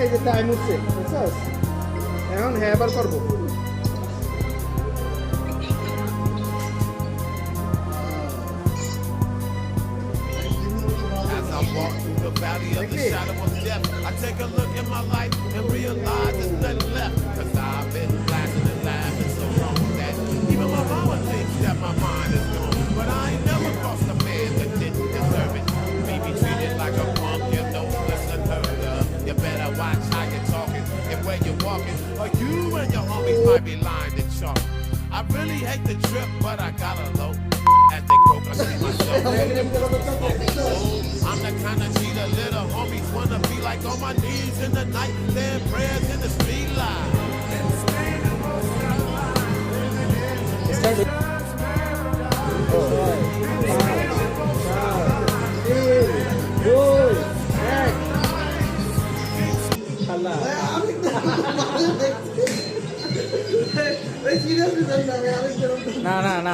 এই যে টাইম উঠছে বুঝছস এখন হ্যাঁ আবার করবো As I walk through the valley of the shadow of death, I take a look at my life and realize there's nothing left. Cause I've been laughing and laughing so long that even my mama thinks that my mind is gone. But I ain't never crossed a man that didn't deserve it. Me be treated like a punk, you know this unheard of. You better watch how you're talking and where you're walking, or you and your homies might be lying to chalk. I really hate the trip, but I gotta low. As they croak, I see myself. I'm the kind of G the little homies wanna be like on my knees in the night, saying prayers in the street light. না না না